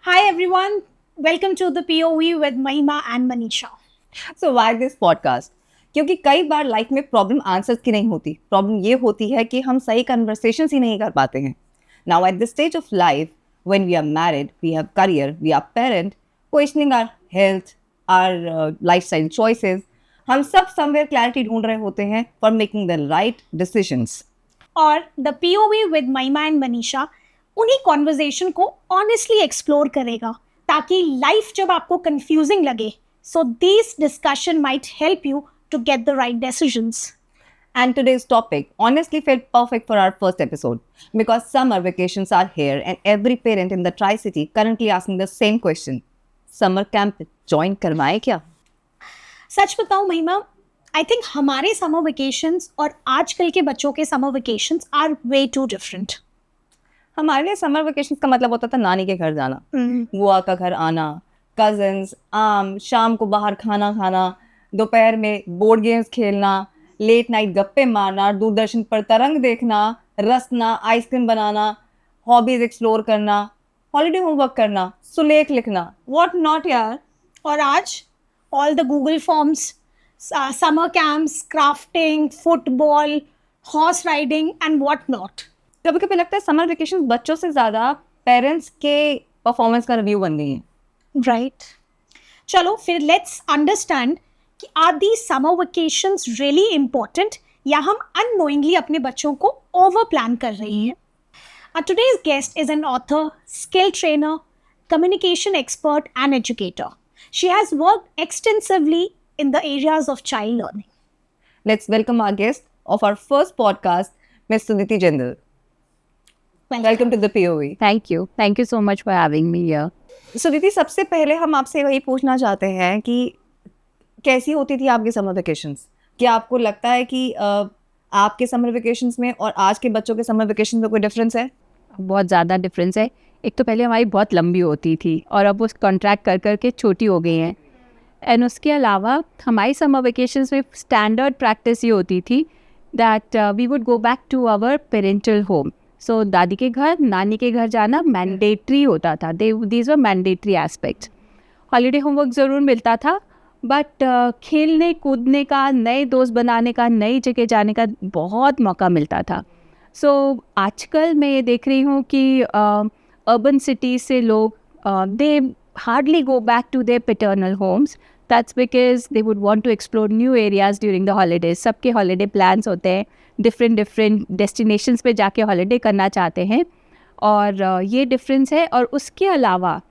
Hi everyone, welcome to the POV with Mahima and Manisha. So why this podcast? क्योंकि कई बार life में problem answers की नहीं होती, प्रॉब्लम ये होती है कि हम सही कन्वर्सेशन ही नहीं कर पाते हैं. Now at this stage of life, when we are married, we have career, we are parent, questioning our health, our lifestyle choices, हम सब समवेयर क्लैरिटी ढूंढ रहे होते हैं for making the right decisions. और the POV with Mahima and Manisha उन्हीं conversation को honestly explore करेगा ताकि लाइफ जब आपको कंफ्यूजिंग लगे so this discussion might help you to get the right decisions. And today's topic honestly felt perfect for our first episode because summer vacations are here and every parent in the Tri-City currently asking the same question. Summer camp join करवाएं क्या? सच बताऊं Mahima, I think हमारे summer vacations और आजकल के बच्चों के summer vacations are way too different. हमारे लिए समर वेकेशन का मतलब होता था नानी के घर जाना, बुआ का घर आना, कजिन्स, आम, शाम को बाहर खाना खाना, दोपहर में बोर्ड गेम्स खेलना, लेट नाइट गप्पे मारना, दूरदर्शन पर तरंग देखना, रसना, आइसक्रीम बनाना, हॉबीज एक्सप्लोर करना, हॉलीडे होमवर्क करना, सुलेख लिखना, व्हाट नॉट यार. और आज all the Google forms, summer camps, crafting, football, horse riding and what not. कभी कभी लगता है समर वेकेशन बच्चों से ज़्यादा पेरेंट्स के परफॉर्मेंस का रिव्यू बन गई है. राइट, चलो फिर लेट्स अंडरस्टैंड कि are the summer vacations really important या हम अननोइंगली अपने बच्चों को ओवर प्लान कर रही हैं. Today's guest is an author, skill trainer, communication expert, and educator. She has worked extensively in the areas of child learning. Let's welcome our guest of our first podcast, Ms. Suniti Jindal. Welcome to the POV. Thank you. Thank you so much for having me here. Suniti, सबसे पहले हम आपसे वही पूछना चाहते हैं कि कैसी होती थी आपकी समर वेकेशंस? क्या आपको लगता है कि आपके समर वेकेशंस में और आज के बच्चों के समर वेकेशन में कोई डिफरेंस है? बहुत ज़्यादा डिफरेंस है. एक तो पहले हमारी बहुत लंबी होती थी और अब उस कॉन्ट्रैक्ट कर करके छोटी हो गई हैं. एंड उसके अलावा हमारी समर वेकेशंस में स्टैंडर्ड प्रैक्टिस ये होती थी that we would go back to our parental home. So दादी के घर, नानी के घर जाना मैंडेटरी होता था. These were mandatory aspects. Holiday homework ज़रूर मिलता था, बट खेलने कूदने का, नए दोस्त बनाने का, नई जगह जाने का बहुत मौका मिलता था. सो आजकल मैं ये देख रही हूँ कि अर्बन सिटीज़ से लोग they hardly go back to their paternal homes. That's because they would want to explore new areas during the holidays. सबके हॉलीडे प्लान्स होते हैं, डिफरेंट डेस्टिनेशंस पे जाके हॉलीडे करना चाहते हैं. और ये डिफरेंस है. और उसके अलावा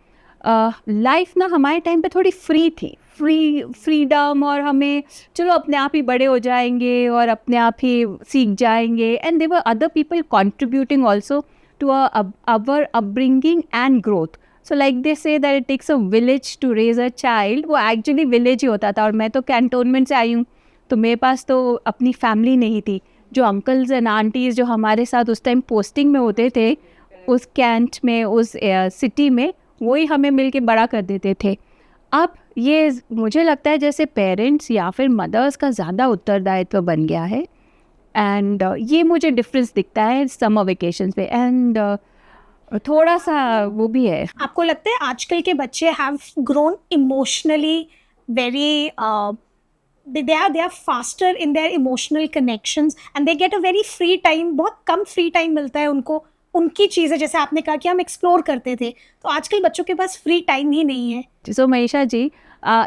लाइफ ना हमारे टाइम पे थोड़ी फ्री थी, फ्रीडम, और हमें चलो अपने आप ही बड़े हो जाएंगे और अपने आप ही सीख जाएंगे. And there were other people contributing also to our upbringing and growth. So like they say that it takes a village to raise a child. वो एक्चुअली विलेज ही होता था. और मैं तो कैंटोनमेंट से आई हूँ, तो मेरे पास तो अपनी फैमिली नहीं थी. जो अंकल्स एंड आंटीज़ जो हमारे साथ उस टाइम पोस्टिंग में होते थे उस कैंट में, उस सिटी में, वही हमें मिल के बड़ा कर देते थे. अब ये मुझे लगता है जैसे पेरेंट्स या फिर मदर्स का ज़्यादा उत्तरदायित्व बन गया है. एंड ये मुझे डिफरेंस दिखता है समर वेकेशन पे. एंड थोड़ा सा वो भी है. आपको लगता है आजकल के बच्चे have grown emotionally very they are faster in their emotional connections and they get a very free time. बहुत कम फ्री टाइम मिलता है उनको उनकी चीज़ें, जैसे आपने कहा कि हम एक्सप्लोर करते थे, तो आजकल बच्चों के पास फ्री टाइम ही नहीं है. सो मनीषा जी,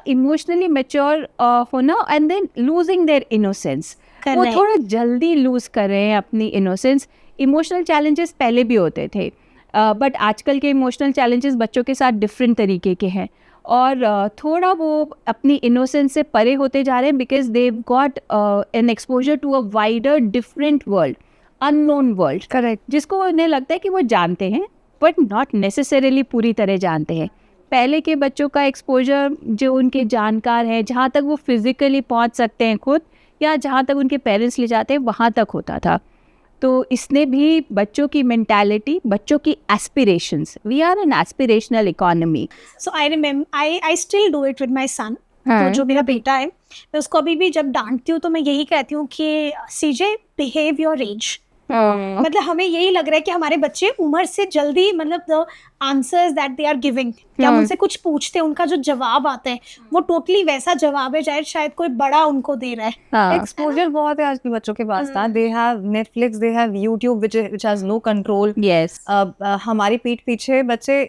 इमोशनली मेच्योर होना and then losing their innocence, वो थोड़ा जल्दी लूज कर रहे हैं अपनी इनोसेंस. इमोशनल चैलेंजेस पहले भी होते थे, बट आजकल के इमोशनल चैलेंजेस बच्चों के साथ डिफरेंट तरीके के हैं. और थोड़ा वो अपनी इनोसेंस से परे होते जा रहे हैं because they got an exposure to a wider different world, unknown world. Correct. जिसको उन्हें लगता है कि वो जानते हैं बट नॉट नेसेसरीली पूरी तरह जानते हैं. पहले के बच्चों का एक्सपोजर, जो उनके जानकार हैं, जहाँ तक वो फिज़िकली पहुँच सकते हैं खुद, या जहाँ तक उनके पेरेंट्स ले जाते हैं वहाँ तक होता था. तो इसने भी बच्चों की मेंटालिटी, बच्चों की aspirations, we are an aspirational economy. So I remember I still do it with my son. तो जो मेरा बेटा है, मैं उसको अभी भी जब डांटती हूँ तो मैं यही कहती हूँ कि सीजे बिहेव योर एज. मतलब हमें यही लग रहा है कि हमारे बच्चे उम्र से जल्दी मतलब the answers that they are giving, कि हम उनसे कुछ पूछते हैं उनका जो जवाब आता है वो टोटली वैसा जवाब है शायद कोई बड़ा उनको दे रहा है। एक्सपोजर बहुत है आजकल बच्चों के पास ना, they have Netflix, they have YouTube which has no control. Yes, हमारी पीठ पीछे बच्चे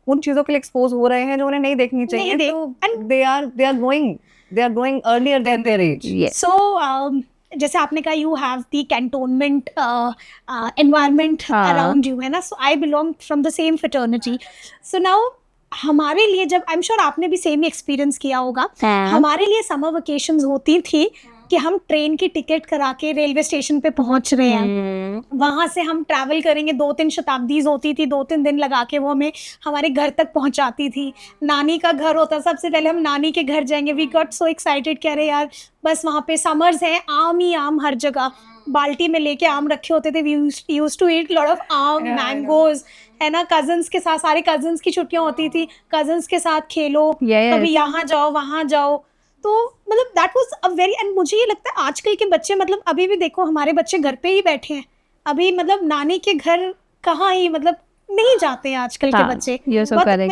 उन चीजों के लिए एक्सपोज हो रहे हैं जो उन्हें नहीं देखनी चाहिए, तो they are growing earlier than their age. So जैसे आपने कहा you have the cantonment environment around you, है ना, so I belong from the same fraternity. So now हमारे लिए, जब आई एम श्योर आपने भी सेम एक्सपीरियंस किया होगा, हमारे लिए समर वेकेशंस होती थी कि हम ट्रेन की टिकट करा के रेलवे स्टेशन पे पहुंच रहे हैं, वहां से हम ट्रैवल करेंगे, 2-3 शताब्दीज होती थी, 2-3 दिन लगा के वो हमें हमारे घर तक पहुंचाती थी। नानी का घर होता, सबसे पहले हम नानी के घर जाएंगे, वी गॉट सो एक्साइटेड, कह रहे यार बस वहाँ पे समर्स हैं, आम ही आम हर जगह, बाल्टी में लेके आम रखे होते थे, we used to eat lot of aam, mangoes, है ना, कजन्स के साथ, सारे कजन्स की छुट्टियां होती थी, कजन्स के साथ खेलो, कभी यहाँ जाओ वहाँ जाओ, तो मतलब that was a very, and मुझे ये लगता है आजकल के बच्चे, मतलब अभी भी देखो हमारे बच्चे घर पे ही बैठे हैं, अभी मतलब नानी के घर कहाँ ही मतलब नहीं जाते हैं आजकल के बच्चे।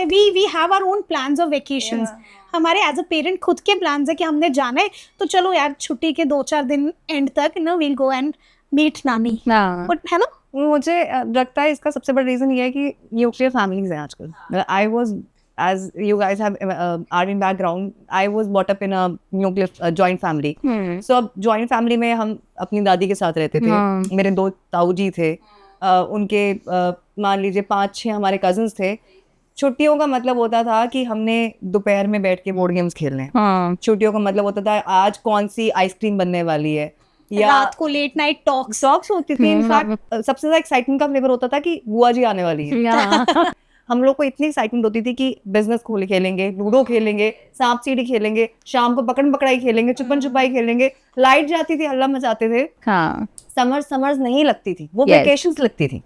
We have our own plans of vacations, हमारे एज अ पेरेंट खुद के प्लान्स है कि हमने जाना है तो चलो यार छुट्टी के 2-4 दिन एंड तक ना विल गो एंड मीट नानी, है ना। मुझे लगता है इसका सबसे बड़ा रीजन ये है कि न्यूक्लियर फैमिलीज हैं आजकल। I was, as you guys have army background, I was brought up in a nuclear joint family. So अब joint family में हम अपनी दादी के साथ रहते थे, मेरे 2 ताऊ जी थे, उनके मान लीजिए 5-6 हमारे कजन्स थे। छुट्टियों का मतलब होता था कि हमने दोपहर में बैठ के बोर्ड गेम्स खेलने, छुट्टियों का मतलब होता था आज कौन सी आइसक्रीम बनने वाली है, या रात को लेट नाइट टॉक्स होती थी। इनफैक्ट सबसे ज्यादा एक्साइटमेंट का फ्लेवर होता था कि बुआ जी आने वाली है। हम लोग को इतनी एक्साइटमेंट होती थी कि बिजनेस खोल खेलेंगे, लूडो खेलेंगे, सांप सीढ़ी खेलेंगे, शाम को पकड़ पकड़ाई खेलेंगे, छुपन छुपाई खेलेंगे, लाइट जाती थी हल्ला मचाते थे। समर्स नहीं लगती थी, वो वेकेशंस लगती थी।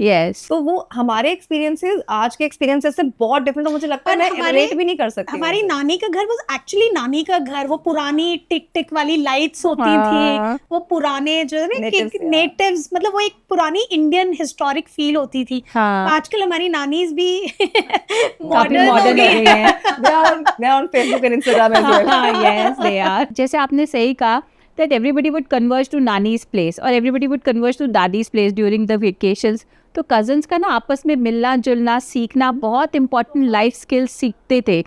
तो वो हमारे एक्सपीरियंसेस आज के एक्सपीरियंसेस से बहुत डिफरेंट, मुझे लगता है मैं रिलेट भी नहीं कर सकती। हमारी नानी का घर वो एक्चुअली नानी का घर, वो पुरानी टिक टिक वाली लाइट्स होती थी, वो पुराने जो है नेटिव्स, मतलब वो एक पुरानी इंडियन हिस्टोरिक फील होती थी। आजकल हमारी नानीज भी मॉडर्न हो गई हैं। They are on Facebook and Instagram as well. Yes, they are. जैसे आपने सही कहा that everybody would converge to Nani's place or everybody would converge to Dadi's place during the vacations. तो cousins का ना आपस में मिलना जुलना सीखना बहुत important life skills सीखते थे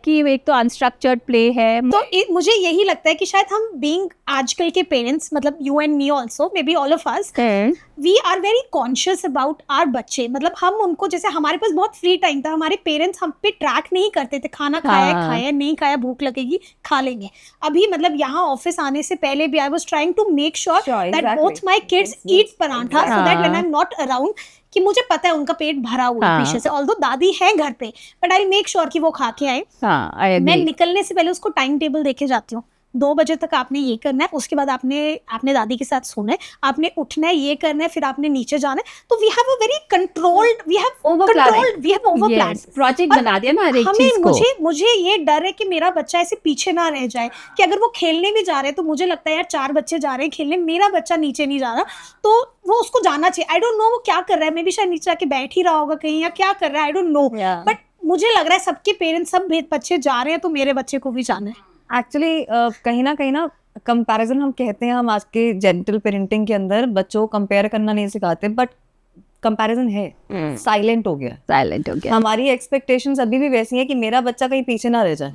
कि एक तो अनस्ट्रक्चर्ड प्ले है। तो मुझे यही लगता है कि शायद हम बीइंग आजकल के पेरेंट्स, मतलब you and me also, maybe all of us, we are very conscious about our bacche. मतलब हम उनको, जैसे हमारे पास बहुत फ्री टाइम था, हमारे पेरेंट्स हम पे ट्रैक नहीं करते थे, खाना खाया नहीं खाया, भूख लगेगी खा लेंगे। अभी मतलब यहाँ ऑफिस आने से पहले भी I was trying to make sure that both my kids eat paratha, so that when I am not around, कि मुझे पता है उनका पेट भरा हुआ है पीछे से, ऑल्दो दादी है घर पे, बट आई मेक श्योर कि वो खा के आए। मैं निकलने से पहले उसको टाइम टेबल देके जाती हूँ, 2 बजे तक आपने ये करना है, उसके बाद आपने दादी के साथ सोना है, आपने उठना है, ये करना है, फिर आपने नीचे जाना है। तो we have a very controlled, we have overplanned project बना दिया ना हर एक चीज को। मुझे ये डर है कि मेरा बच्चा ऐसे पीछे ना रह जाए, कि अगर वो खेलने भी जा रहे हैं तो मुझे लगता है यार 4 बच्चे जा रहे हैं खेलने, मेरा बच्चा नीचे नहीं जा रहा, तो वो उसको जाना चाहिए। आई डोंट नो वो क्या कर रहा है, मे बी शायद नीचे आके बैठ ही रहा होगा कहीं, या क्या कर रहा है, आई डोंट नो, बट मुझे लग रहा है सबके पेरेंट्स, सब बच्चे जा रहे हैं तो मेरे बच्चे को भी जाना है। एक्चुअली कहीं ना कंपैरिजन हम कहते हैं, हम आज के जेंटल पेरेंटिंग के अंदर बच्चों को कंपेयर करना नहीं सिखाते, बट कंपैरिजन है, साइलेंट हो गया। हमारी एक्सपेक्टेशंस अभी भी वैसी हैं कि मेरा बच्चा कहीं पीछे ना रह जाए।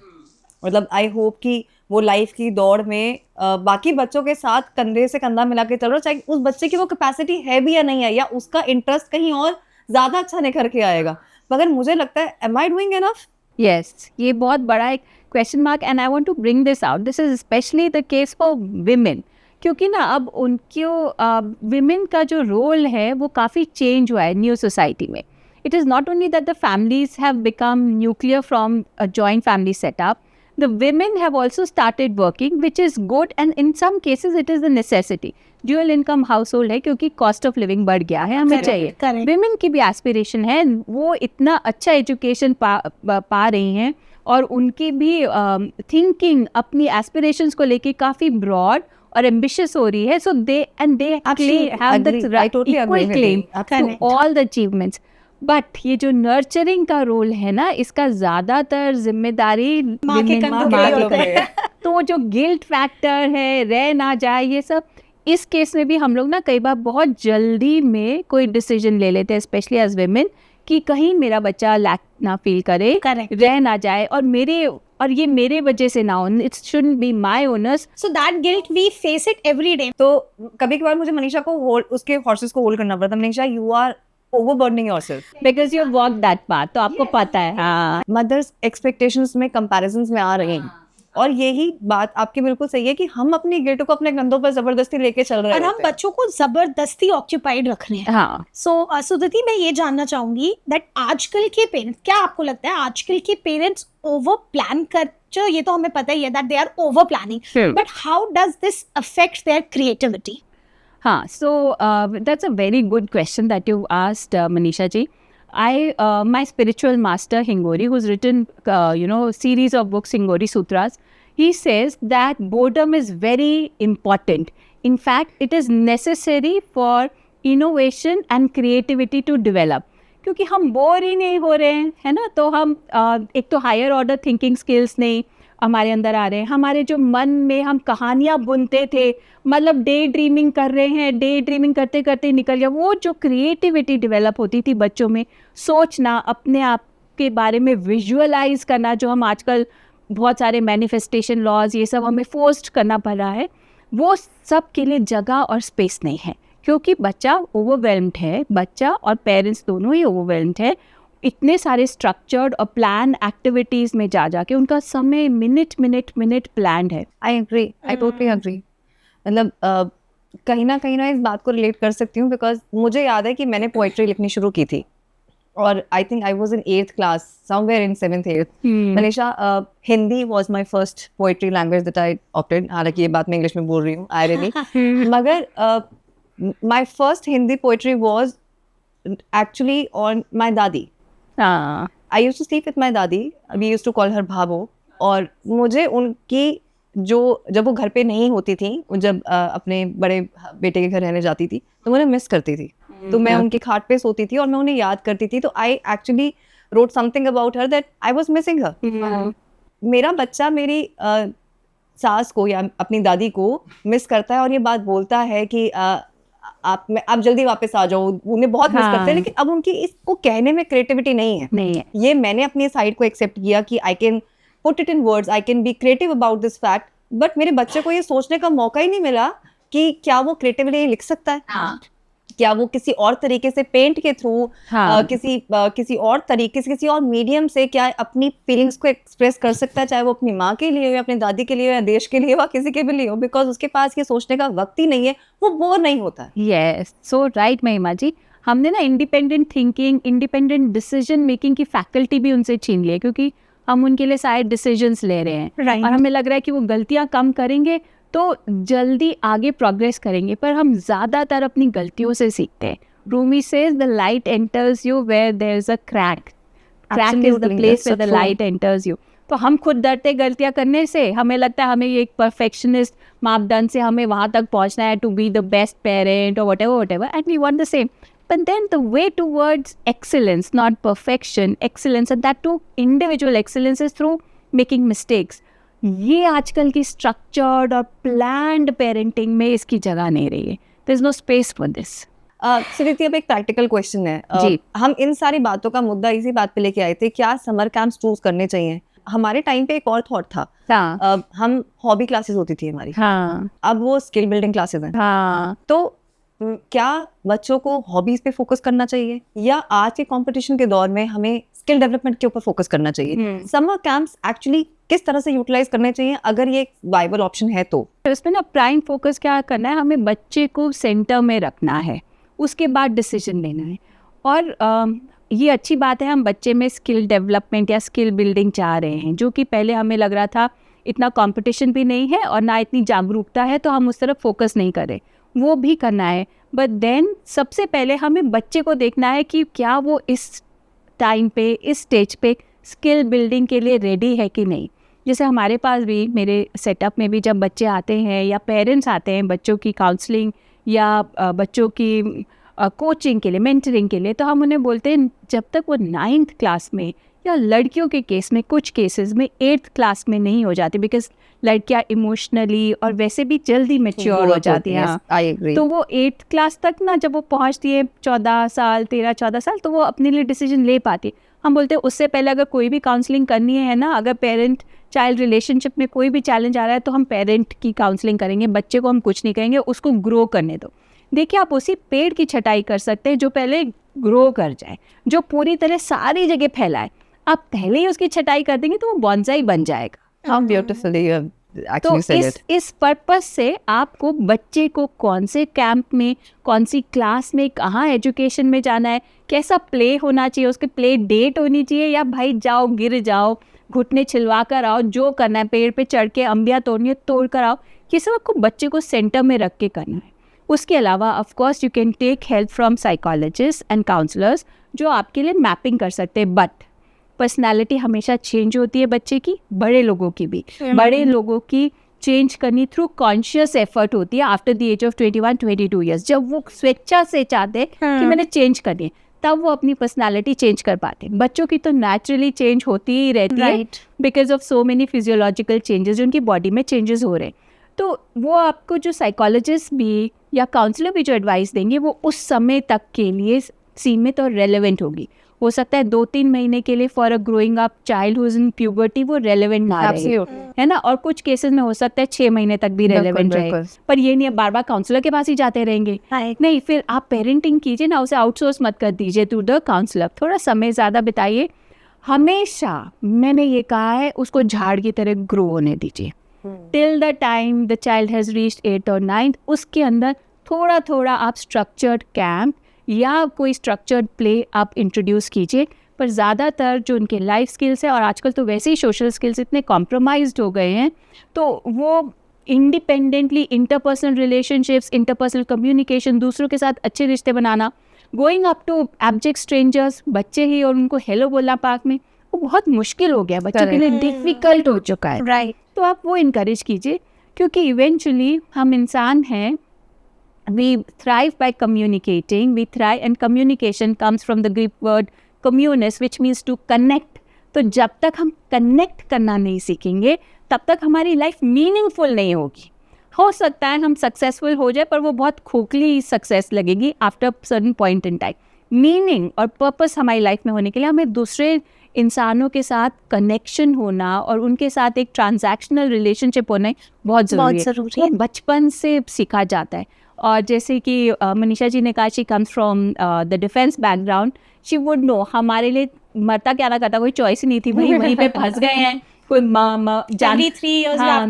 मतलब आई होप कि वो लाइफ की दौड़ में बाकी बच्चों के साथ कंधे से कंधा मिला के चल रहा, चाहे उस बच्चे की वो कैपेसिटी है भी या नहीं है, या उसका इंटरेस्ट कहीं और ज्यादा अच्छा निखर के आएगा। मगर मुझे लगता है am I doing enough? Yes, ये बहुत बड़ा एक question mark, and I want to bring this out. This is specially the case for women, क्योंकि ना अब उनको विमेन का जो रोल है वो काफ़ी चेंज हुआ है न्यू सोसाइटी में। It is not only that the families have become nuclear from a joint family setup, the women have also started working, which is good, and in some cases it is a necessity. Dual income house hold है क्योंकि cost of living बढ़ गया है, हमें चाहिए। Women की भी aspiration है, वो इतना अच्छा एजुकेशन पा रही हैं और उनकी भी थिंकिंग अपनी एस्पिरेशंस को लेके काफ़ी ब्रॉड और एम्बिशियस हो रही है, so they have the I totally agree equal with claim you. To all the achievements. But ये जो नर्चरिंग का रोल है ना, इसका ज्यादातर जिम्मेदारी माँ के women- कंधों पे माँ ही के होता है। कंधों। तो जो गिल्ट फैक्टर है, रह ना जाए, ये सब, इस केस में भी हम लोग ना कई बार बहुत जल्दी में कोई डिसीजन ले लेते हैं, स्पेशली एज वेमेन, कि कहीं मेरा बच्चा लैक ना फील करे, Correct. रह ना जाए, और ये मेरे वजह से ना हो, it shouldn't be my owners. So that guilt we face it every day. तो कभी कभार मुझे मनीषा को होल्ड, उसके हॉर्सेस को होल्ड करना पड़ता है. Manisha, you are overburdening yourself. Because you walk that path, तो आपको पता है. हाँ, मदर्स एक्सपेक्टेशंस में कंपैरिजंस में आ रहे हैं, और यही बात आपकी बिल्कुल सही है कि हम अपनी गिल्ट को अपने कंधों पर जबरदस्ती लेके चल रहे और हम होते हैं. बच्चों को जबरदस्ती ऑक्यूपाइड रख रहे हैं. हाँ. सो सुदति, मैं ये जानना चाहूंगी दैट आजकल के पेरेंट्स, क्या आपको लगता है आजकल के पेरेंट्स ओवर प्लान कर, जो ये तो हमें पता ही है that they are over planning, Sure. But how does this affect their creativity? हाँ, so that's a very good question that you asked, Manisha ji. My spiritual master Hingori, who's written, series of books, Hingori Sutras, he says that boredom is very important. In fact, it is necessary for innovation and creativity to develop. क्योंकि हम bore ही नहीं हो रहे हैं, है ना, तो हम एक तो हायर ऑर्डर थिंकिंग स्किल्स नहीं हमारे अंदर आ रहे हैं. हमारे जो मन में हम कहानियाँ बुनते थे, मतलब डे ड्रीमिंग कर रहे हैं, डे ड्रीमिंग करते करते निकल गया, वो जो क्रिएटिविटी डेवलप होती थी बच्चों में, सोचना, अपने आप के बारे में विजुअलाइज करना, जो हम आजकल बहुत सारे मैनिफेस्टेशन लॉज ये सब हमें फोर्स्ड करना पड़ रहा है, वो सब के लिए जगह और स्पेस नहीं है. क्योंकि बच्चा ओवरवेल्म्ड है, बच्चा और पेरेंट्स दोनों ही ओवरवेल्म्ड है. इतने सारे स्ट्रक्चर्ड और प्लान एक्टिविटीज में जा जाके उनका समय मिनट प्लान्ड है. I agree, I totally agree. मतलब कहीं ना इस बात को रिलेट कर सकती हूँ, बिकॉज मुझे याद है कि मैंने पोइट्री लिखनी शुरू की थी, और I think I was in 8th class, somewhere in 7th 8th. Manisha, Hindi was my first poetry language that I opted. हालांकि ये बात मैं इंग्लिश में बोल रही हूँ, आई रियली, मगर my first Hindi poetry was actually on my दादी. हाँ, I used to sleep with my दादी, we used to call her भाबो, और मुझे उनकी जब वो घर पे नहीं होती थी, जब अपने बड़े बेटे के घर रहने जाती थी, तो मुझे मिस करती थी. तो मैं उनकी खाट पे सोती थी और मैं उन्हें याद करती थी. तो I actually wrote something about her that I was missing her. मेरा बच्चा मेरी सास को या अपनी दादी को मिस करता है और ये बात बोलता है कि आप जल्दी वापस आ जाओ, उन्हें बहुत मिस करते हैं, लेकिन अब उनकी इसको कहने में क्रिएटिविटी नहीं है. ये मैंने अपनी साइड को एक्सेप्ट किया कि I can put it in words, I can be creative about this fact, but मेरे बच्चे को ये सोचने का मौका ही नहीं मिला कि क्या वो क्रिएटिविटी लिख सकता है. क्या वो किसी और तरीके से पेंट के थ्रू, किसी और तरीके से, किसी और मीडियम से क्या अपनी फीलिंग्स को एक्सप्रेस कर सकता है, चाहे वो अपनी माँ के लिए हो या अपनी दादी के लिए हो या देश के लिए हो, किसी के भी लिए हो, बिकॉज उसके पास ये सोचने का वक्त ही नहीं है, वो बोर नहीं होता. यस, सो राइट महिमा जी. हमने ना independent thinking, independent decision making की फैकल्टी भी उनसे छीन ली है, क्योंकि हम उनके लिए सारे डिसीजंस ले रहे हैं. और हमें लग रहा है कि वो गलतियाँ कम करेंगे तो जल्दी आगे प्रोग्रेस करेंगे, पर हम ज़्यादातर अपनी गलतियों से सीखते हैं. Rumi says the light enters you where there is a crack is the place where the light enters you. तो हम खुद डरते गलतियां करने से, हमें लगता है हमें ये एक परफेक्शनिस्ट मापदंड से हमें वहाँ तक पहुँचना है, to be the best parent और whatever, and we want the same. But then the way towards excellence, not perfection, excellence, and that too individual excellence, is through making mistakes. ये आजकल की स्ट्रक्चर्ड और प्लान्ड पेरेंटिंग में इसकी जगह नहीं रही है. There is no space for this. Suniti, अब एक प्रैक्टिकल क्वेश्चन है. जी. हम इन सारी बातों का मुद्दा इसी बात पे लेके आए थे, क्या समर कैंप्स चूज करने चाहिए. हमारे टाइम पे एक और थॉट था. हम हॉबी क्लासेस होती थी हमारी. अब वो स्किल बिल्डिंग क्लासेस हैं. तो क्या बच्चों को हॉबीज पे फोकस करना चाहिए, या आज के कंपटीशन के दौर में हमें स्किल डेवलपमेंट के ऊपर फोकस करना चाहिए? समर कैंप्स एक्चुअली किस तरह से यूटिलाइज करने चाहिए अगर ये वाइबल ऑप्शन है तो? इसमें ना प्राइम फोकस क्या करना है, हमें बच्चे को सेंटर में रखना है, उसके बाद डिसीजन लेना है. और ये अच्छी बात है, हम बच्चे में स्किल डेवलपमेंट या स्किल बिल्डिंग चाह रहे हैं, जो कि पहले हमें लग रहा था इतना कंपटीशन भी नहीं है और ना इतनी जागरूकता है, तो हम उस तरफ फोकस नहीं करें. वो भी करना है, बट देन सबसे पहले हमें बच्चे को देखना है कि क्या वो इस टाइम पे, इस स्टेज पे स्किल बिल्डिंग के लिए रेडी है कि नहीं. जैसे हमारे पास भी, मेरे सेटअप में भी जब बच्चे आते हैं या पेरेंट्स आते हैं बच्चों की काउंसलिंग या बच्चों की कोचिंग के लिए, मेंटरिंग के लिए, तो हम उन्हें बोलते हैं जब तक वो 9th क्लास में, या लड़कियों के केस में कुछ केसेस में 8th क्लास में नहीं हो जाती, बिकॉज लड़कियां इमोशनली और वैसे भी जल्दी मेच्योर हो जाती हैं। I agree. तो वो 8th क्लास तक ना, जब वो पहुंचती है 14 साल 13-14 साल, तो वो अपने लिए डिसीजन ले पाती है। हम बोलते हैं उससे पहले अगर कोई भी काउंसलिंग करनी है ना, अगर पेरेंट चाइल्ड रिलेशनशिप में कोई भी चैलेंज आ रहा है तो हम पेरेंट की काउंसलिंग करेंगे, बच्चे को हम कुछ नहीं कहेंगे, उसको ग्रो करने दो। देखिए, आप उसी पेड़ की छटाई कर सकते हैं जो पहले ग्रो कर जाए, जो पूरी तरह सारी जगह फैलाए। आप पहले ही उसकी छटाई कर देंगे तो वो बॉन्साई बन जाएगा। हाउ ब्यूटीफुली यू तो एक्चुअली सेड इट। इस पर्पस से आपको बच्चे को कौन से कैंप में, कौन सी क्लास में, कहाँ एजुकेशन में जाना है, कैसा प्ले होना चाहिए, उसकी प्ले डेट होनी चाहिए, या भाई जाओ गिर जाओ, घुटने छिलवा कर आओ, जो करना है, पेड़ पे चढ़ के अंबिया तोड़नी है तोड़ कर आओ, ये सब आपको बच्चे को सेंटर में रख के करना है। उसके अलावा of course you can take help from psychologist and counsellors जो आपके लिए मैपिंग कर सकते हैं। बट पर्सनालिटी हमेशा चेंज होती है बच्चे की, बड़े लोगों की भी। बड़े लोगों की चेंज करनी थ्रू कॉन्शियस एफर्ट होती है after the age of 21-22 years, जब वो स्वेच्छा से चाहते हैं कि मैंने चेंज करनी है, तब वो अपनी पर्सनालिटी चेंज कर पाते हैं। बच्चों की तो नेचुरली चेंज होती ही रहती है because of so many physiological changes, उनकी बॉडी में चेंजेस हो रहे हैं। तो वो आपको जो साइकोलॉजिस्ट भी या काउंसलर भी जो एडवाइस देंगे वो उस समय तक के लिए सीमित और रेलेवेंट होगी। हो सकता है 2-3 महीने के लिए for a growing up child who is in puberty वो रेलेवेंट ना रहे, है ना, और कुछ केसेस में हो सकता है 6 महीने तक भी रेलेवेंट रहे। पर ये नहीं है बार बार काउंसलर के पास ही जाते रहेंगे, नहीं, फिर आप पेरेंटिंग कीजिए ना, उसे आउटसोर्स मत कर दीजिए टू द काउंसलर, थोड़ा समय ज़्यादा बिताइए। हमेशा मैंने ये कहा है उसको झाड़ की तरह ग्रो होने दीजिए till the time the child has reached 8th और 9th। उसके अंदर थोड़ा थोड़ा आप स्ट्रक्चर्ड कैंप या कोई स्ट्रक्चर्ड प्ले आप इंट्रोड्यूस कीजिए, पर ज़्यादातर जो उनके लाइफ स्किल्स है, और आजकल तो वैसे ही सोशल स्किल्स इतने कॉम्प्रोमाइज्ड हो गए हैं, तो वो independently interpersonal relationships, interpersonal communication, दूसरों के साथ अच्छे रिश्ते बनाना, going up to abject strangers, बच्चे ही, और उनको हेलो बोलना पार्क में, वो बहुत मुश्किल हो गया, बच्चों के लिए डिफिकल्ट हो चुका है। राइट। तो आप वो इनकरेज कीजिए, क्योंकि इवेंचुअली हम इंसान हैं, we thrive by communicating, we thrive, and communication comes from the Greek word communis, which means to connect. तो जब तक हम कनेक्ट करना नहीं सीखेंगे तब तक हमारी लाइफ मीनिंगफुल नहीं होगी। हो सकता है हम सक्सेसफुल हो जाए, पर वो बहुत खोखली सक्सेस लगेगी after certain point in time. Meaning और पर्पस हमारी लाइफ में होने के लिए हमें दूसरे इंसानों के साथ कनेक्शन होना और उनके साथ एक ट्रांजैक्शनल रिलेशनशिप होना बहुत ज़रूरी है। वो बचपन से सीखा जाता है। और जैसे कि मनीषा जी ने कहा, she comes from the defence background, she would know हमारे लिए मरता क्या ना करता कोई चॉइस ही नहीं थी, वहीं पे फंस गए हैं, कोई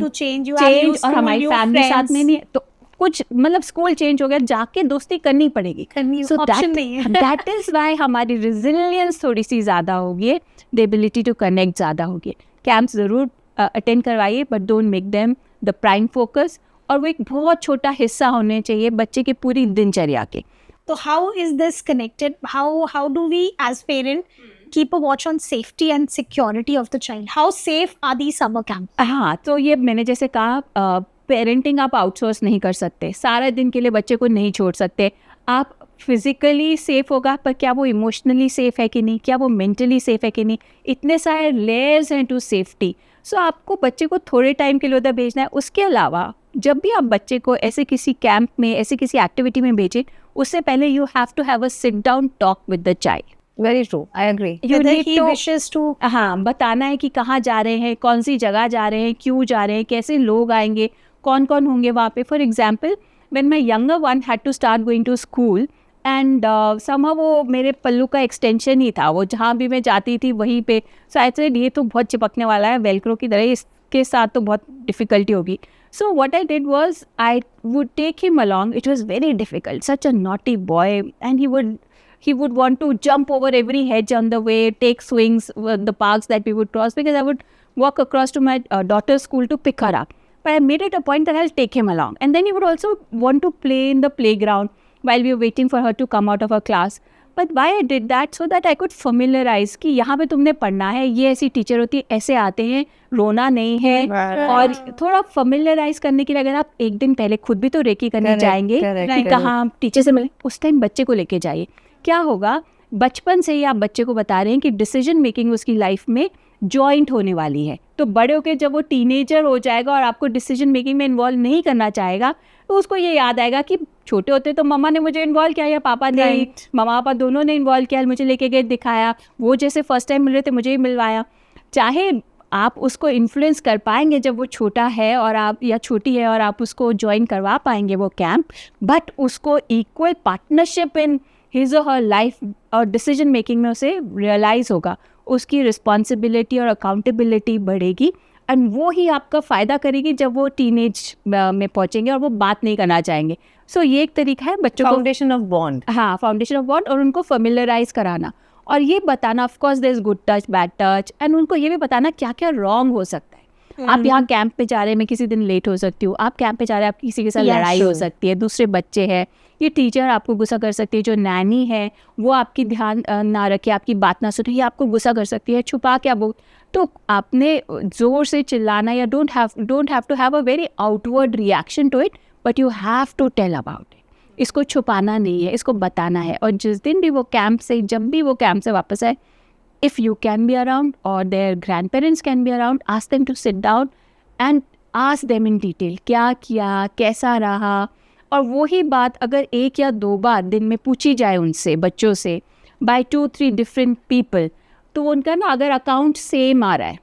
चेंज और हमारी फैमिली साथ में नहीं है, तो कुछ मतलब स्कूल चेंज हो गया, जाके दोस्ती करनी पड़ेगी। सो दैट इज वाई हमारी रेजिलियंस थोड़ी सी ज़्यादा होगी, द एबिलिटी टू कनेक्ट ज़्यादा होगी। कैंप्स ज़रूर अटेंड करवाइए, but don't make them the prime focus, और वो एक बहुत छोटा हिस्सा होने चाहिए बच्चे की पूरी दिनचर्या के। तो how is this connected, how do we as parent keep a watch on safety and security of the child? How safe are these summer camps? हाँ, तो ये मैंने जैसे कहा, पेरेंटिंग आप आउटसोर्स नहीं कर सकते, सारा दिन के लिए बच्चे को नहीं छोड़ सकते। आप फिजिकली सेफ होगा, पर क्या वो इमोशनली सेफ है कि नहीं, क्या वो मेंटली सेफ है कि नहीं, इतने सारे लेयर्स हैं टू सेफ्टी। सो आपको बच्चे को थोड़े टाइम के लिए उधर भेजना है। उसके अलावा जब भी आप बच्चे को ऐसे किसी कैंप में, ऐसे किसी एक्टिविटी में भेजें, उससे पहले you have to have a sit down talk with the child. Very true, I agree. You need to हाँ बताना है कि कहाँ जा रहे हैं, कौन सी जगह जा रहे हैं, क्यों जा रहे हैं, कैसे लोग आएंगे, कौन कौन होंगे वहाँ पे। For example, when my younger one had to start going to school, and somehow वो मेरे पल्लू का एक्सटेंशन ही था, वो जहाँ भी मैं जाती थी वहीं पे। सो आई सेड ये तो बहुत चिपकने वाला है वेलक्रो की तरह, इसके साथ तो बहुत डिफ़िकल्टी होगी। So what I did was I would take him along. It was very difficult, such a naughty boy, and he would want to jump over every hedge on the way, take swings with the parks that we would cross, because I would walk across to my daughter's school to pick her up. But I made it a point that I'll take him along, and then he would also want to play in the playground while we were waiting for her to come out of her class. But why I did that so that I could familiarize कि यहाँ पे तुमने पढ़ना है, ये ऐसी teacher होती है, ऐसे आते हैं, रोना नहीं है। और थोड़ा familiarize करने के लिए अगर आप एक दिन पहले खुद भी तो रेकी करने Correct, जाएंगे correct, कि correct. कहाँ टीचर से मिले, उस टाइम बच्चे को लेके जाइए। क्या होगा, बचपन से ही आप बच्चे को बता रहे हैं कि डिसीजन मेकिंग उसकी लाइफ में जॉइंट होने वाली है, तो बड़े होकर जब वो टीनेजर हो जाएगा और आपको डिसीजन मेकिंग में इन्वॉल्व नहीं करना चाहेगा, तो उसको ये याद आएगा कि छोटे होते तो मम्मा ने मुझे इन्वॉल्व किया या पापा ने, मम्मा पापा दोनों ने इन्वॉल्व किया, मुझे लेके गए, दिखाया, वो जैसे फर्स्ट टाइम मिल रहे थे मुझे ही मिलवाया। चाहे आप उसको इन्फ्लुएंस कर पाएंगे जब वो छोटा है और आप या छोटी है और आप उसको ज्वाइन करवा पाएंगे वो कैंप, बट उसको इक्वल पार्टनरशिप इन हिज और हर लाइफ और डिसीजन मेकिंग में उसे रियलाइज़ होगा, उसकी रिस्पॉन्सिबिलिटी और अकाउंटेबिलिटी बढ़ेगी, एंड वो ही आपका फ़ायदा करेगी जब वो टीनेज में पहुंचेंगे और वो बात नहीं करना चाहेंगे। सो ये एक तरीका है बच्चों को, फाउंडेशन ऑफ बॉन्ड। हाँ, फाउंडेशन ऑफ बॉन्ड, और उनको फेमिलराइज कराना और ये बताना, of course there is good touch, bad touch, and उनको ये भी बताना क्या क्या रॉन्ग हो सकता है। आप यहाँ कैंप पे जा रहे हैं, मैं किसी दिन लेट हो सकती हूँ, आप कैंप पे जा रहे हैं, आप किसी के साथ लड़ाई हो सकती है, दूसरे बच्चे हैं, ये टीचर आपको गुस्सा कर सकती है, जो नैनी है वो आपकी ध्यान ना रखे, आपकी बात ना सुने, ये आपको गुस्सा कर सकती है, छुपा क्या बोल, तो आपने ज़ोर से चिल्लाना या don't have to have a very outward reaction to it, but you have to tell about it. इसको छुपाना नहीं है, इसको बताना है। और जिस दिन भी वो कैंप से, जब भी वो कैंप से वापस आए, if you can be around or their grandparents can be around, ask them to sit down and ask them in detail क्या किया, कैसा रहा। और वही बात अगर एक या दो बार दिन में पूछी जाए उनसे, बच्चों से, by 2-3 different people, तो उनका ना अगर अकाउंट सेम आ रहा है,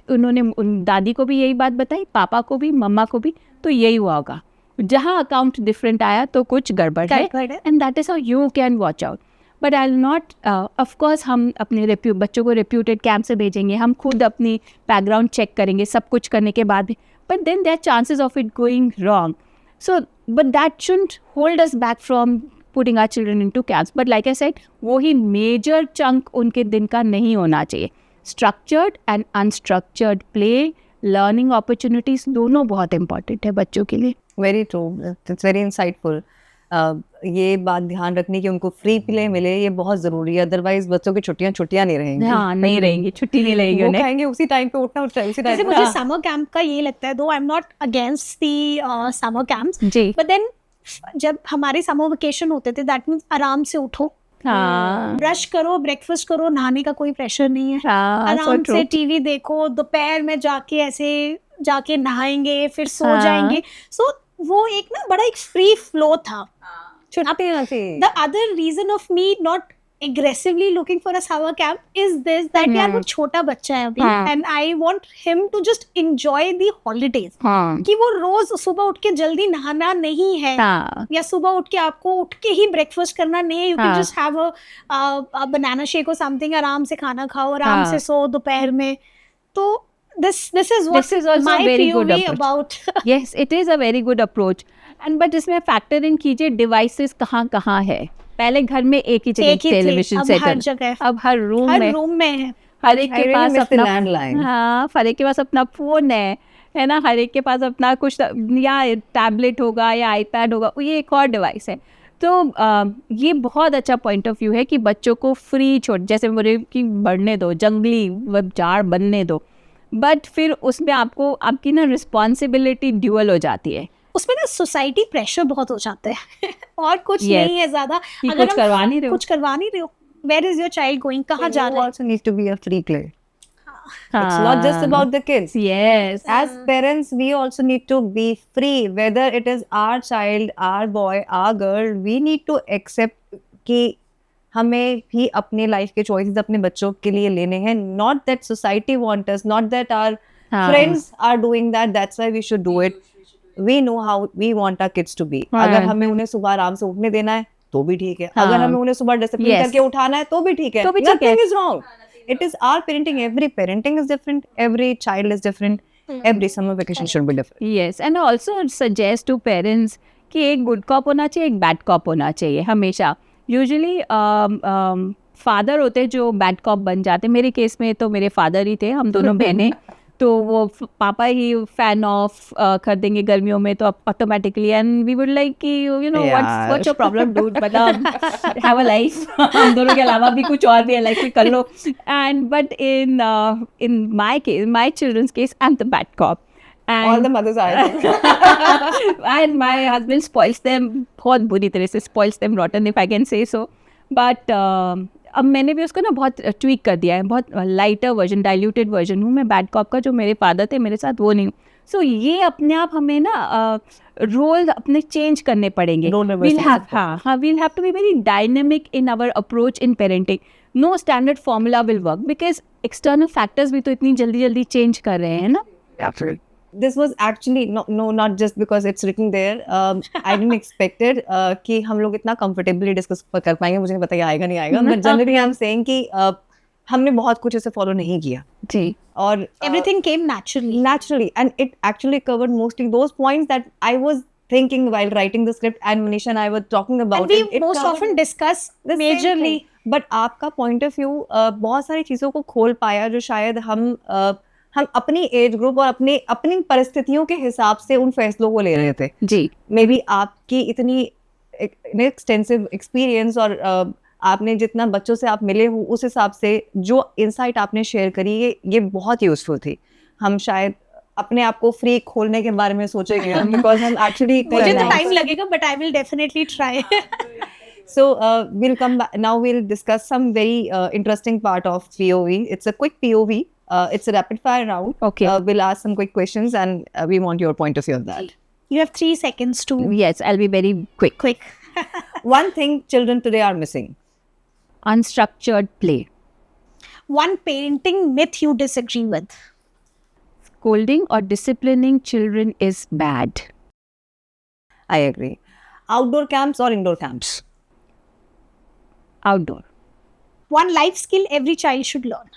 उन्होंने उन दादी को भी यही बात बताई, पापा को भी, मम्मा को भी, तो यही हुआ होगा। जहाँ अकाउंट डिफरेंट आया तो कुछ गड़बड़ है, and that is how you can watch out. But I will not, of course हम अपने बच्चों को रेप्यूटेड कैंप से भेजेंगे, हम खुद अपनी बैकग्राउंड चेक करेंगे सब कुछ करने के बाद भी, but then there chances of it going wrong. So but that shouldn't hold us back from putting our children into camps. But like I said, वो ही मेजर चंक उनके दिन का नहीं होना चाहिए। Structured and unstructured play, learning opportunities दोनों बहुत इंपॉर्टेंट है बच्चों के लिए। Very true, it's very insightful. ये बात ध्यान रखने की उनको फ्री प्ले मिले, ये बहुत ज़रूरी है, अदरवाइज बच्चों की छुट्टियाँ नहीं रहेंगी। हाँ, नहीं रहेंगी, छुट्टी नहीं लगेगी वो उन्हें। खाएंगे उसी टाइम पे, उठना उसी टाइम जैसे पे। मुझे समर कैंप का ये लगता है, though I am not against the summer camps, जी, बट देन जब हमारे समर वेकेशन होते थे, दैट मीन्स आराम से उठो, हाँ, ब्रश करो, ब्रेकफास्ट करो, नहाने का कोई प्रेशर नहीं है, हाँ, आराम so से true. टीवी देखो, दोपहर में जाके ऐसे जाके नहाएंगे, फिर सो हाँ. जाएंगे। सो वो एक ना बड़ा एक फ्री फ्लो था। छुट्टियाँ थी। The other reason of me not aggressively looking for a summer camp is this, that यार वो छोटा बच्चा है अभी, हाँ. and I want him to just enjoy the holidays, हाँ, कि वो रोज सुबह उठ के जल्दी नहाना नहीं है, हाँ, या सुबह उठ के आपको उठ के ही ब्रेकफास्ट करना नहीं है, you can हाँ. just have a banana shake or something, आराम से खाना खाओ, आराम हाँ. से सो दोपहर में। तो this is what This is also my a very good POV approach. about yes, it is a very good approach. And but इसमें फैक्टर इन कीजिए डिवाइसेस कहाँ कहाँ है। पहले घर में एक ही एक जगह ही थे, टेलीविजन अब सेट हर है, जगह, अब हर रूम हर में, रूम में है। हर एक के पास अपना लैंडलाइन। हाँ, हर एक के पास अपना फोन है ना, हर एक के पास अपना कुछ या टैबलेट होगा या आईपैड होगा, ये एक और डिवाइस है। तो ये बहुत अच्छा पॉइंट ऑफ व्यू है कि बच्चों को फ्री छोड़, जैसे बोले कि बढ़ने दो, जंगली झाड़ बनने दो, बट फिर उसमें आपको आपकी ना रिस्पॉन्सिबिलिटी ड्यूअल हो जाती है, उसमें ना सोसाइटी प्रेशर बहुत हो जाता है और कुछ Yes. नहीं है ज्यादा। कि अगर कुछ हम करवा नहीं रहे हो। कुछ करवा नहीं रहे हो, where is your child going, कहाँ जा रहा है? also needs to be a free play. हाँ, It's not just about the kids. yes, As parents, we also need to be free. Whether it is our child, our boy, our girl, we need to accept कि हमें भी अपने life के choices अपने बच्चों के लिए लेने हैं. Not that society wants us, not that our हाँ. friends are doing that. That's why we should do it. We know how we want our kids to be. हाँ. अगर हमें उन्हें सुबह आराम से उठने देना है तो भी ठीक है. हाँ. अगर हमें उन्हें सुबह डिसिप्लिन Yes. करके उठाना है तो भी ठीक है. तो भी ठीक है. Nothing is wrong. It is our parenting. Every parenting is different. Every child is different. Every summer vacation should be different. yes, and also suggest to parents कि एक गुड कॉप होना चाहिए, एक बैड कॉप होना चाहिए हमेशा। Usually father होते जो बैड कॉप बन जाते, मेरे केस में तो मेरे फादर ही थे, हम दोनों बहनें तो वो पापा ही फैन ऑफ कर देंगे गर्मियों में तो automatically, and we would like कि you know what's your problem dude, मतलब हैव अ लाइफ, हम दोनों के अलावा भी कुछ और भी है लाइफ में कर लो. And but in my case, my children's case, I am the bad cop. All the mothers are. And my husband spoils them बहुत बुरी तरह से, spoils them rotten if I can say so. But अब मैंने भी उसको ना बहुत ट्वीक कर दिया है, बहुत लाइटर वर्जन, डाइल्यूटेड वर्जन हूँ मैं बैड कॉप का. जो मेरे फादर थे मेरे साथ वो नहीं. सो ये अपने आप हमें ना रोल अपने चेंज करने पड़ेंगे. we'll have to be very dynamic in our approach in parenting. No standard formula will work because external factors भी तो इतनी जल्दी चेंज कर रहे हैं ना. This was actually not just because it's written there. I didn't expect it कि हम लोग इतना comfortably discuss कर पाएंगे. मुझे नहीं पता कि आएगा नहीं आएगा. But generally I'm saying कि हमने बहुत कुछ ऐसे follow नहीं किया. जी. और everything came naturally, and it actually covered mostly those points that I was thinking while writing the script, and Manisha and I were talking about and it. we most often discuss the same majorly. thing. But आपका point of view बहुत सारी चीज़ों को खोल पाया जो शायद हम अपनी एज ग्रुप और अपनी परिस्थितियों के हिसाब से उन फैसलों को ले रहे थे. जी. मे बी आपकी इतनी एक्सटेंसिव एक्सपीरियंस और आपने जितना बच्चों से आप मिले हो उस हिसाब से जो इंसाइट आपने शेयर करी ये बहुत यूजफुल थी. हम शायद अपने आप को फ्री खोलने के बारे में सोचेंगे बिकॉज हम एक्चुअली मुझे तो टाइम लगेगा but I will definitely try. So we'll come back now. We'll discuss some very interesting part of POV. It's a quick POV. It's a rapid fire round. Okay. We'll ask some quick questions and we want your point of view on that. You have 3 seconds to. Yes, I'll be very quick. One thing children today are missing. Unstructured play. One parenting myth you disagree with. Scolding or disciplining children is bad. I agree. Outdoor camps or indoor camps? Outdoor. One life skill every child should learn.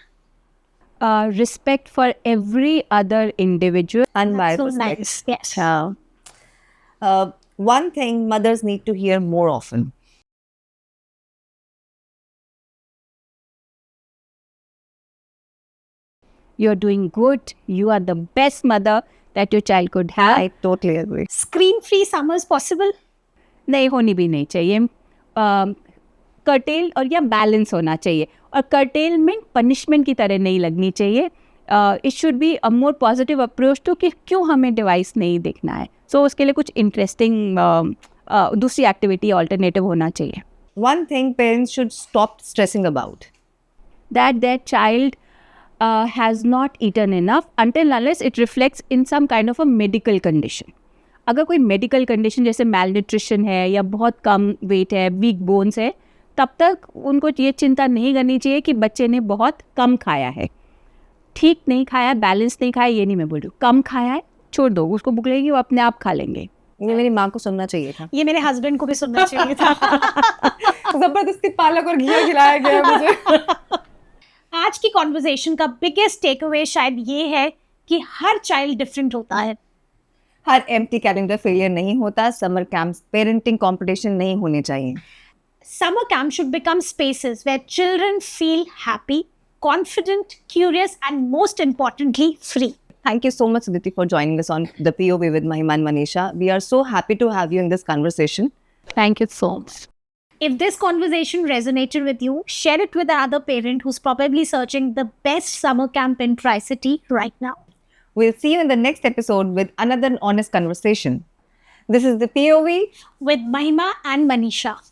Respect for every other individual. Unbiased So respect. nice. Yes. One thing mothers need to hear more often. You're doing good. You are the best mother that your child could have. I totally agree. Screen free summers possible? नहीं होनी भी नहीं चाहिए. Cartel और या balance होना चाहिए. और कर्टेलमेंट पनिशमेंट की तरह नहीं लगनी चाहिए. It should be a more positive approach to कि क्यों हमें डिवाइस नहीं देखना है. सो उसके लिए कुछ इंटरेस्टिंग दूसरी एक्टिविटी ऑल्टरनेटिव होना चाहिए. One thing parents should stop stressing about. That their child has not eaten enough until unless it reflects in some kind of a medical condition. अगर कोई मेडिकल कंडीशन जैसे malnutrition है या बहुत कम wait है, week bones है, तब तक उनको ये चिंता नहीं करनी चाहिए कि बच्चे ने बहुत कम खाया है. ठीक नहीं खाया, बैलेंस नहीं खाया, ये नहीं मैं बोल रही हूँ. कम खाया है, छोड़ दो, उसको भूख लगेगी वो अपने आप खा लेंगे. ये मेरी माँ को सुनना चाहिए था. ये मेरे हस्बैंड को भी सुनना चाहिए था. जबरदस्ती पालक और घी खिलाया गया मुझे. आज की कॉन्वर्सेशन का बिगेस्ट टेक अवे शायद ये है कि हर चाइल्ड डिफरेंट होता है. हर एम्प्टी कैलेंडर फेलियर नहीं होता. समर कैंप्स पेरेंटिंग कंपटीशन नहीं होने चाहिए. Summer camp should become spaces where children feel happy, confident, curious, and most importantly, free. Thank you so much, Aditi, for joining us on the POV with Mahima and Manisha. We are so happy to have you in this conversation. Thank you so much. If this conversation resonated with you, share it with another parent who's probably searching the best summer camp in Tri-City right now. We'll see you in the next episode with another honest conversation. This is the POV with Mahima and Manisha.